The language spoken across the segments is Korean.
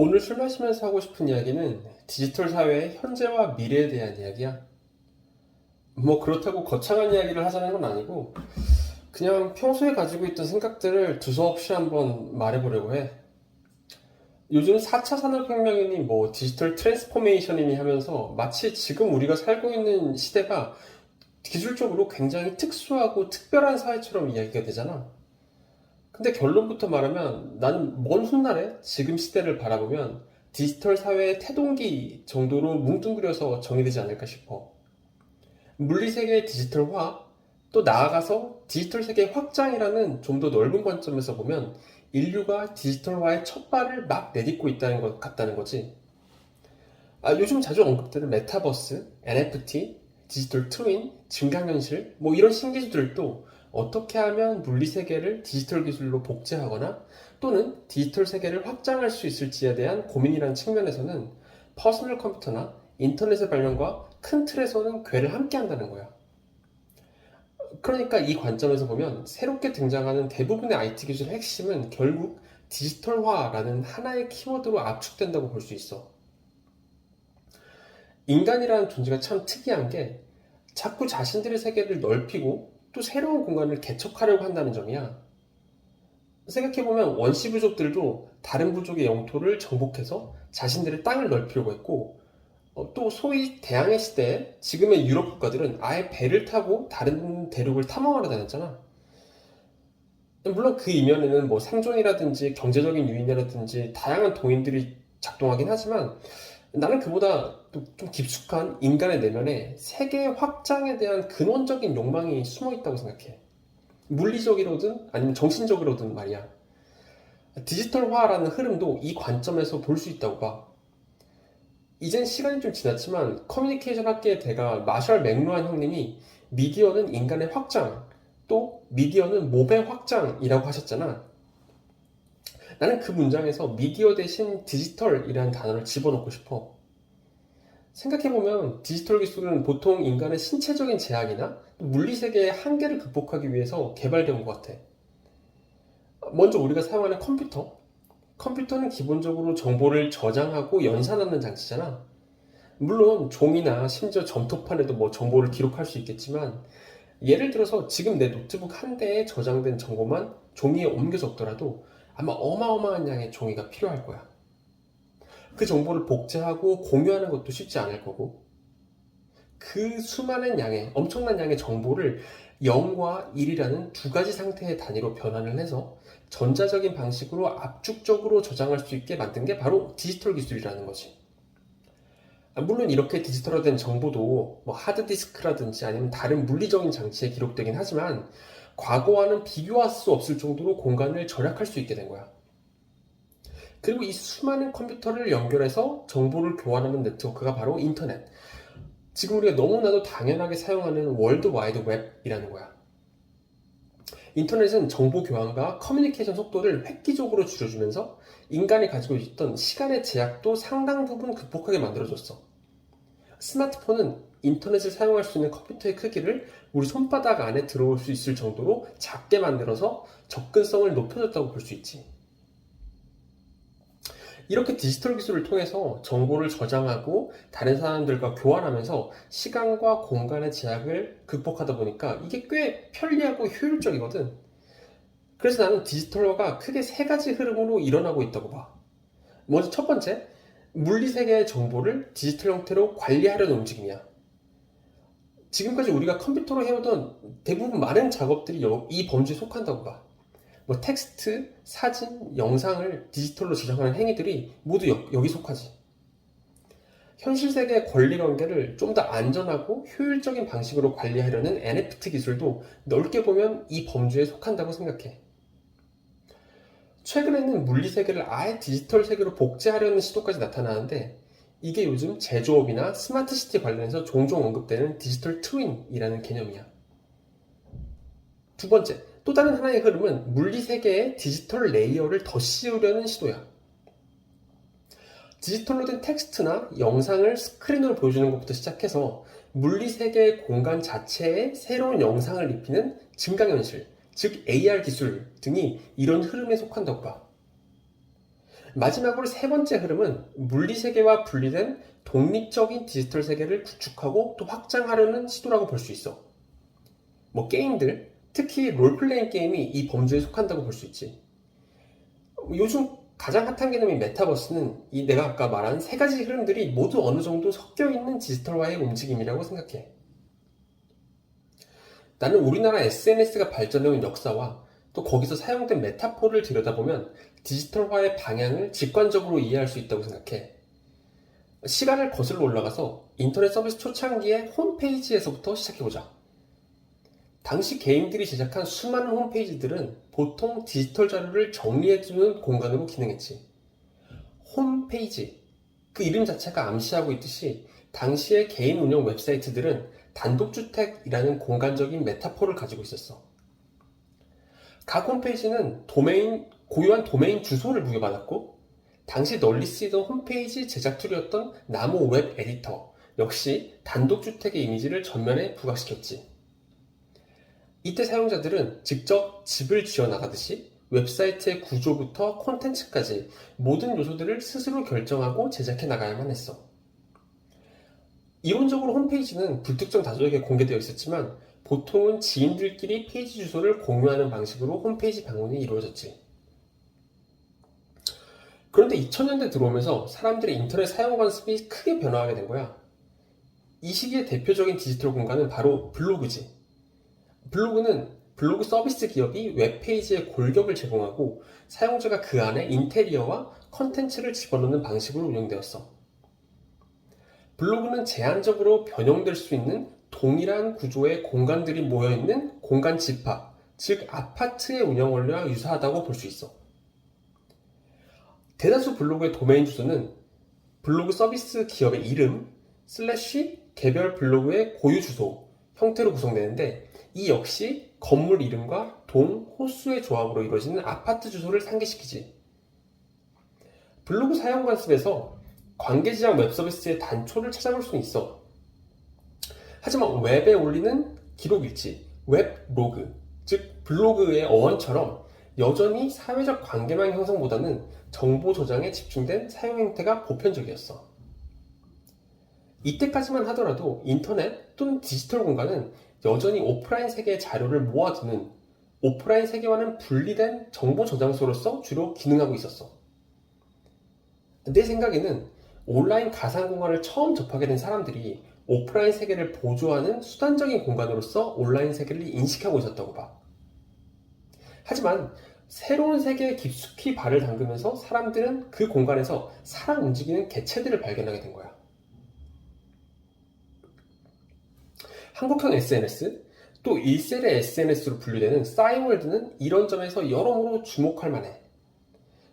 오늘 술 마시면서 하고 싶은 이야기는 디지털 사회의 현재와 미래에 대한 이야기야. 뭐 그렇다고 거창한 이야기를 하자는 건 아니고 그냥 평소에 가지고 있던 생각들을 두서없이 한번 말해보려고 해. 요즘 4차 산업혁명이니 뭐 디지털 트랜스포메이션이니 하면서 마치 지금 우리가 살고 있는 시대가 기술적으로 굉장히 특수하고 특별한 사회처럼 이야기가 되잖아. 근데 결론부터 말하면 나는 먼 훗날에 지금 시대를 바라보면 디지털 사회의 태동기 정도로 뭉뚱그려서 정의되지 않을까 싶어. 물리세계의 디지털화, 또 나아가서 디지털 세계의 확장이라는 좀 더 넓은 관점에서 보면 인류가 디지털화의 첫 발을 막 내딛고 있다는 것 같다는 거지. 요즘 자주 언급되는 메타버스, NFT, 디지털 트윈, 증강현실, 뭐 이런 신기술들도 어떻게 하면 물리세계를 디지털 기술로 복제하거나 또는 디지털 세계를 확장할 수 있을지에 대한 고민이라는 측면에서는 퍼스널 컴퓨터나 인터넷의 발명과 큰 틀에서는 궤를 함께 한다는 거야. 그러니까 이 관점에서 보면 새롭게 등장하는 대부분의 IT 기술의 핵심은 결국 디지털화라는 하나의 키워드로 압축된다고 볼 수 있어. 인간이라는 존재가 참 특이한 게 자꾸 자신들의 세계를 넓히고 또 새로운 공간을 개척하려고 한다는 점이야. 생각해보면 원시 부족들도 다른 부족의 영토를 정복해서 자신들의 땅을 넓히려고 했고, 또 소위 대항해 시대에 지금의 유럽 국가들은 아예 배를 타고 다른 대륙을 탐험하러 다녔잖아. 물론 그 이면에는 뭐 생존이라든지 경제적인 유인이라든지 다양한 동인들이 작동하긴 하지만 나는 그보다 좀 깊숙한 인간의 내면에 세계 확장에 대한 근원적인 욕망이 숨어 있다고 생각해. 물리적이로든 아니면 정신적으로든 말이야. 디지털화라는 흐름도 이 관점에서 볼 수 있다고 봐. 이젠 시간이 좀 지났지만 커뮤니케이션 학계의 대가 마셜 맥루한 형님이 미디어는 인간의 확장, 또 미디어는 몸의 확장이라고 하셨잖아. 나는 그 문장에서 미디어 대신 디지털이라는 단어를 집어넣고 싶어. 생각해보면 디지털 기술은 보통 인간의 신체적인 제약이나 물리세계의 한계를 극복하기 위해서 개발된 것 같아. 먼저 우리가 사용하는 컴퓨터. 컴퓨터는 기본적으로 정보를 저장하고 연산하는 장치잖아. 물론 종이나 심지어 점토판에도 뭐 정보를 기록할 수 있겠지만 예를 들어서 지금 내 노트북 한 대에 저장된 정보만 종이에 옮겨 적더라도 아마 어마어마한 양의 종이가 필요할 거야. 그 정보를 복제하고 공유하는 것도 쉽지 않을 거고 그 수많은 양의 엄청난 양의 정보를 0과 1이라는 두 가지 상태의 단위로 변환을 해서 전자적인 방식으로 압축적으로 저장할 수 있게 만든 게 바로 디지털 기술이라는 거지. 물론 이렇게 디지털화된 정보도 뭐 하드디스크라든지 아니면 다른 물리적인 장치에 기록되긴 하지만 과거와는 비교할 수 없을 정도로 공간을 절약할 수 있게 된 거야. 그리고 이 수많은 컴퓨터를 연결해서 정보를 교환하는 네트워크가 바로 인터넷. 지금 우리가 너무나도 당연하게 사용하는 월드 와이드 웹이라는 거야. 인터넷은 정보 교환과 커뮤니케이션 속도를 획기적으로 줄여주면서 인간이 가지고 있던 시간의 제약도 상당 부분 극복하게 만들어줬어. 스마트폰은 인터넷을 사용할 수 있는 컴퓨터의 크기를 우리 손바닥 안에 들어올 수 있을 정도로 작게 만들어서 접근성을 높여줬다고 볼 수 있지. 이렇게 디지털 기술을 통해서 정보를 저장하고 다른 사람들과 교환하면서 시간과 공간의 제약을 극복하다 보니까 이게 꽤 편리하고 효율적이거든. 그래서 나는 디지털화가 크게 세 가지 흐름으로 일어나고 있다고 봐. 먼저 첫 번째, 물리세계의 정보를 디지털 형태로 관리하려는 움직임이야. 지금까지 우리가 컴퓨터로 해오던 대부분 많은 작업들이 이 범주에 속한다고 봐. 뭐 텍스트, 사진, 영상을 디지털로 저장하는 행위들이 모두 여기 속하지. 현실 세계의 권리 관계를 좀 더 안전하고 효율적인 방식으로 관리하려는 NFT 기술도 넓게 보면 이 범주에 속한다고 생각해. 최근에는 물리 세계를 아예 디지털 세계로 복제하려는 시도까지 나타나는데 이게 요즘 제조업이나 스마트 시티 관련해서 종종 언급되는 디지털 트윈이라는 개념이야. 두 번째, 또 다른 하나의 흐름은 물리 세계에 디지털 레이어를 더 씌우려는 시도야. 디지털로 된 텍스트나 영상을 스크린으로 보여주는 것부터 시작해서 물리 세계의 공간 자체에 새로운 영상을 입히는 증강현실, 즉 AR 기술 등이 이런 흐름에 속한다고 봐. 마지막으로 세 번째 흐름은 물리세계와 분리된 독립적인 디지털 세계를 구축하고 또 확장하려는 시도라고 볼 수 있어. 게임들, 특히 롤플레잉 게임이 이 범주에 속한다고 볼 수 있지. 요즘 가장 핫한 개념인 메타버스는 이 내가 아까 말한 세 가지 흐름들이 모두 어느 정도 섞여 있는 디지털화의 움직임이라고 생각해. 나는 우리나라 SNS가 발전해온 역사와 또 거기서 사용된 메타포를 들여다보면 디지털화의 방향을 직관적으로 이해할 수 있다고 생각해. 시간을 거슬러 올라가서 인터넷 서비스 초창기의 홈페이지에서부터 시작해보자. 당시 개인들이 제작한 수많은 홈페이지들은 보통 디지털 자료를 정리해두는 공간으로 기능했지. 홈페이지, 그 이름 자체가 암시하고 있듯이 당시의 개인 운영 웹사이트들은 단독주택이라는 공간적인 메타포를 가지고 있었어. 각 홈페이지는 고유한 도메인 주소를 부여받았고, 당시 널리 쓰이던 홈페이지 제작 툴이었던 나무 웹 에디터 역시 단독주택의 이미지를 전면에 부각시켰지. 이때 사용자들은 직접 집을 지어나가듯이 웹사이트의 구조부터 콘텐츠까지 모든 요소들을 스스로 결정하고 제작해 나가야만 했어. 이론적으로 홈페이지는 불특정 다수에게 공개되어 있었지만 보통은 지인들끼리 페이지 주소를 공유하는 방식으로 홈페이지 방문이 이루어졌지. 그런데 2000년대 들어오면서 사람들의 인터넷 사용 관습이 크게 변화하게 된 거야. 이 시기의 대표적인 디지털 공간은 바로 블로그지. 블로그 서비스 기업이 웹페이지에 골격을 제공하고 사용자가 그 안에 인테리어와 컨텐츠를 집어넣는 방식으로 운영되었어. 블로그는 제한적으로 변형될 수 있는 동일한 구조의 공간들이 모여있는 공간 집합, 즉 아파트의 운영 원리와 유사하다고 볼 수 있어. 대다수 블로그의 도메인 주소는 블로그 서비스 기업의 이름, / 개별 블로그의 고유 주소 형태로 구성되는데, 이 역시 건물 이름과 동, 호수의 조합으로 이루어지는 아파트 주소를 상기시키지. 블로그 사용 관습에서 관계지향 웹 서비스의 단초를 찾아볼 수는 있어. 하지만 웹에 올리는 기록 일지, 웹 로그, 즉 블로그의 어원처럼 여전히 사회적 관계망 형성보다는 정보 저장에 집중된 사용 행태가 보편적이었어. 이때까지만 하더라도 인터넷 또는 디지털 공간은 여전히 오프라인 세계의 자료를 모아두는 오프라인 세계와는 분리된 정보 저장소로서 주로 기능하고 있었어. 내 생각에는 온라인 가상 공간을 처음 접하게 된 사람들이 오프라인 세계를 보조하는 수단적인 공간으로서 온라인 세계를 인식하고 있었다고 봐. 하지만 새로운 세계에 깊숙이 발을 담그면서 사람들은 그 공간에서 살아 움직이는 개체들을 발견하게 된 거야. 한국형 SNS, 또 1세대 SNS로 분류되는 싸이월드는 이런 점에서 여러모로 주목할 만해.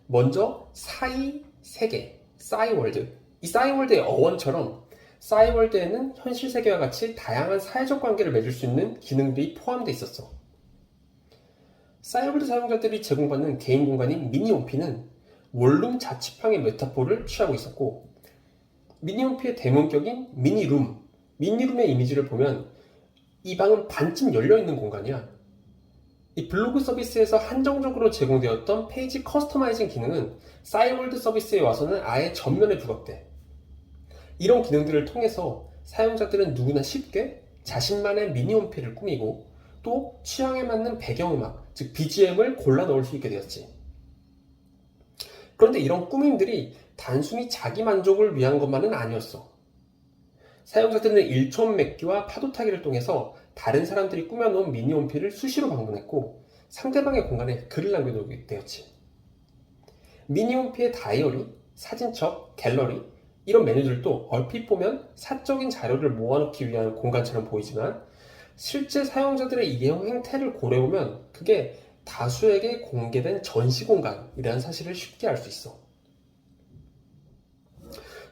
먼저 사이세계, 싸이월드. 이 싸이월드의 어원처럼 싸이월드에는 현실 세계와 같이 다양한 사회적 관계를 맺을 수 있는 기능들이 포함되어 있었어. 싸이월드 사용자들이 제공받는 개인 공간인 미니홈피는 원룸 자취방의 메타포를 취하고 있었고, 미니홈피의 대문격인 미니룸의 이미지를 보면 이 방은 반쯤 열려있는 공간이야. 이 블로그 서비스에서 한정적으로 제공되었던 페이지 커스터마이징 기능은 싸이월드 서비스에 와서는 아예 전면에 부각돼. 이런 기능들을 통해서 사용자들은 누구나 쉽게 자신만의 미니홈피를 꾸미고 또 취향에 맞는 배경음악, 즉 BGM을 골라 넣을 수 있게 되었지. 그런데 이런 꾸밈들이 단순히 자기 만족을 위한 것만은 아니었어. 사용자들은 일촌맺기와 파도타기를 통해서 다른 사람들이 꾸며놓은 미니홈피를 수시로 방문했고 상대방의 공간에 글을 남겨놓게 되었지. 미니홈피의 다이어리, 사진첩, 갤러리 이런 메뉴들도 얼핏 보면 사적인 자료를 모아놓기 위한 공간처럼 보이지만 실제 사용자들의 이용 행태를 고려해보면 그게 다수에게 공개된 전시 공간이라는 사실을 쉽게 알 수 있어.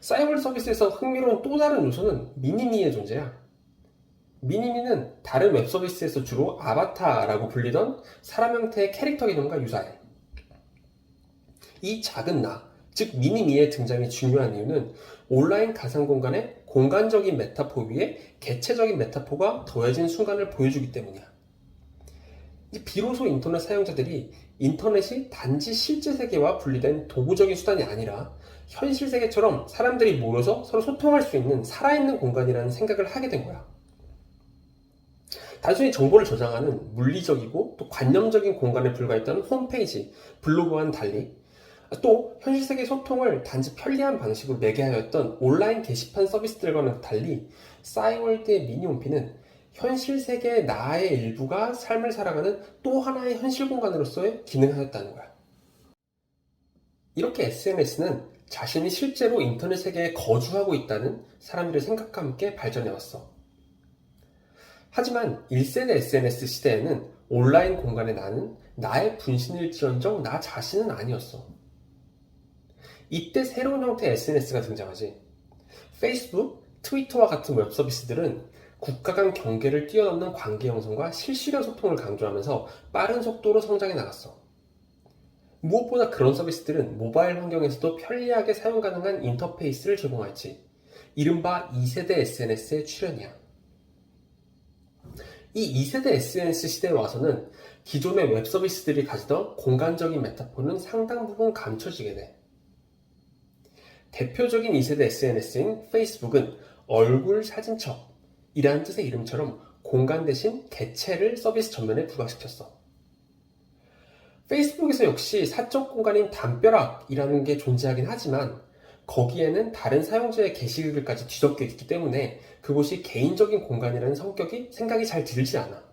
싸이월드 서비스에서 흥미로운 또 다른 요소는 미니미의 존재야. 미니미는 다른 웹 서비스에서 주로 아바타라고 불리던 사람 형태의 캐릭터 기능과 유사해. 이 작은 나, 즉 미니미의 등장이 중요한 이유는 온라인 가상 공간에 공간적인 메타포 위에 개체적인 메타포가 더해진 순간을 보여주기 때문이야. 비로소 인터넷 사용자들이 인터넷이 단지 실제 세계와 분리된 도구적인 수단이 아니라 현실 세계처럼 사람들이 모여서 서로 소통할 수 있는 살아있는 공간이라는 생각을 하게 된 거야. 단순히 정보를 저장하는 물리적이고 또 관념적인 공간에 불과했던 홈페이지, 블로그와는 달리 또 현실 세계 소통을 단지 편리한 방식으로 매개하였던 온라인 게시판 서비스들과는 달리 싸이월드의 미니홈피는 현실 세계의 나의 일부가 삶을 살아가는 또 하나의 현실 공간으로서의 기능하였다는 거야. 이렇게 SNS는 자신이 실제로 인터넷 세계에 거주하고 있다는 사람들의 생각과 함께 발전해왔어. 하지만 1세대 SNS 시대에는 온라인 공간의 나는 나의 분신일지언정 나 자신은 아니었어. 이때 새로운 형태의 SNS가 등장하지. 페이스북, 트위터와 같은 웹 서비스들은 국가 간 경계를 뛰어넘는 관계 형성과 실시간 소통을 강조하면서 빠른 속도로 성장해 나갔어. 무엇보다 그런 서비스들은 모바일 환경에서도 편리하게 사용 가능한 인터페이스를 제공하였지. 이른바 2세대 SNS의 출현이야. 이 2세대 SNS 시대에 와서는 기존의 웹 서비스들이 가지던 공간적인 메타포는 상당 부분 감춰지게 돼. 대표적인 2세대 SNS인 페이스북은 얼굴 사진첩이라는 뜻의 이름처럼 공간 대신 개체를 서비스 전면에 부각시켰어. 페이스북에서 역시 사적 공간인 담벼락이라는 게 존재하긴 하지만 거기에는 다른 사용자의 게시글까지 뒤섞여 있기 때문에 그곳이 개인적인 공간이라는 생각이 잘 들지 않아.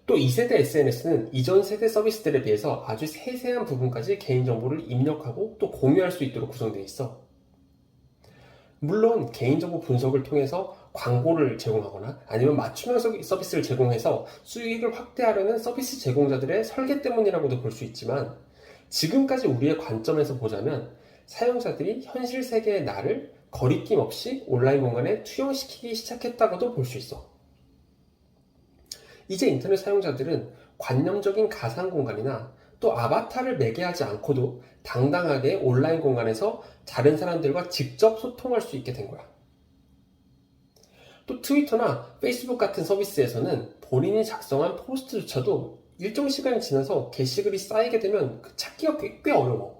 또 2세대 SNS는 이전 세대 서비스들에 비해서 아주 세세한 부분까지 개인정보를 입력하고 또 공유할 수 있도록 구성되어 있어. 물론 개인정보 분석을 통해서 광고를 제공하거나 아니면 맞춤형 서비스를 제공해서 수익을 확대하려는 서비스 제공자들의 설계 때문이라고도 볼 수 있지만 지금까지 우리의 관점에서 보자면 사용자들이 현실 세계의 나를 거리낌 없이 온라인 공간에 투영시키기 시작했다고도 볼 수 있어. 이제 인터넷 사용자들은 관념적인 가상 공간이나 또 아바타를 매개하지 않고도 당당하게 온라인 공간에서 다른 사람들과 직접 소통할 수 있게 된 거야. 또 트위터나 페이스북 같은 서비스에서는 본인이 작성한 포스트조차도 일정 시간이 지나서 게시글이 쌓이게 되면 찾기가 꽤 어려워.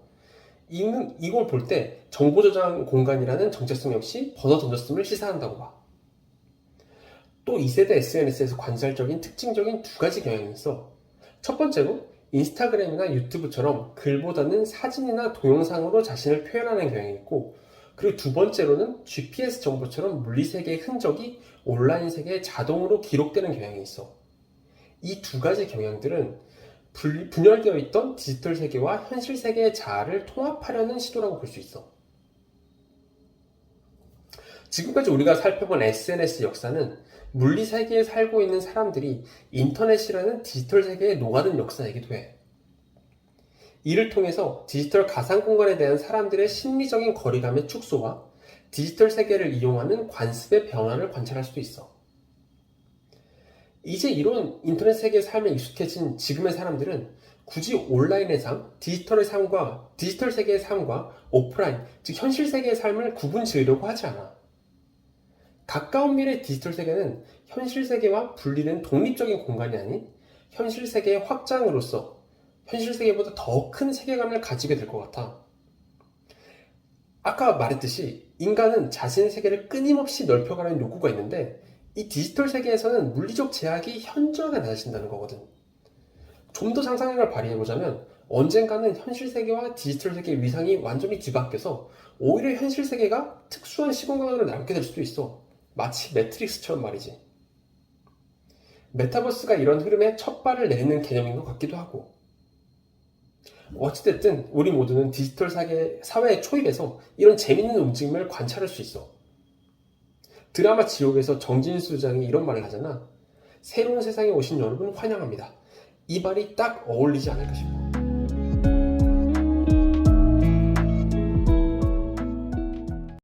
이걸 볼 때 정보 저장 공간이라는 정체성 역시 벗어던졌음을 시사한다고 봐. 또 2세대 SNS에서 관찰적인 특징적인 두 가지 경향이 있어. 첫 번째로 인스타그램이나 유튜브처럼 글보다는 사진이나 동영상으로 자신을 표현하는 경향이 있고, 그리고 두 번째로는 GPS 정보처럼 물리세계의 흔적이 온라인 세계에 자동으로 기록되는 경향이 있어. 이 두 가지 경향들은 분열되어 있던 디지털 세계와 현실 세계의 자아를 통합하려는 시도라고 볼 수 있어. 지금까지 우리가 살펴본 SNS 역사는 물리 세계에 살고 있는 사람들이 인터넷이라는 디지털 세계에 녹아든 역사이기도 해. 이를 통해서 디지털 가상 공간에 대한 사람들의 심리적인 거리감의 축소와 디지털 세계를 이용하는 관습의 변화를 관찰할 수도 있어. 이제 이런 인터넷 세계의 삶에 익숙해진 지금의 사람들은 굳이 온라인의 삶, 디지털 세계의 삶과 오프라인, 즉 현실 세계의 삶을 구분 지으려고 하지 않아. 가까운 미래 디지털 세계는 현실 세계와 분리된 독립적인 공간이 아닌 현실 세계의 확장으로서 현실 세계보다 더 큰 세계관을 가지게 될 것 같아. 아까 말했듯이 인간은 자신의 세계를 끊임없이 넓혀가려는 욕구가 있는데 이 디지털 세계에서는 물리적 제약이 현저하게 낮아진다는 거거든. 좀 더 상상력을 발휘해보자면 언젠가는 현실 세계와 디지털 세계의 위상이 완전히 뒤바뀌어서 오히려 현실 세계가 특수한 시공간으로 남게 될 수도 있어. 마치 매트릭스처럼 말이지. 메타버스가 이런 흐름에 첫 발을 내딛는 개념인 것 같기도 하고. 어찌됐든 우리 모두는 디지털 사회에 초입해서 이런 재밌는 움직임을 관찰할 수 있어. 드라마 지옥에서 정진수 장이 이런 말을 하잖아. 새로운 세상에 오신 여러분 환영합니다. 이 말이 딱 어울리지 않을까 싶어.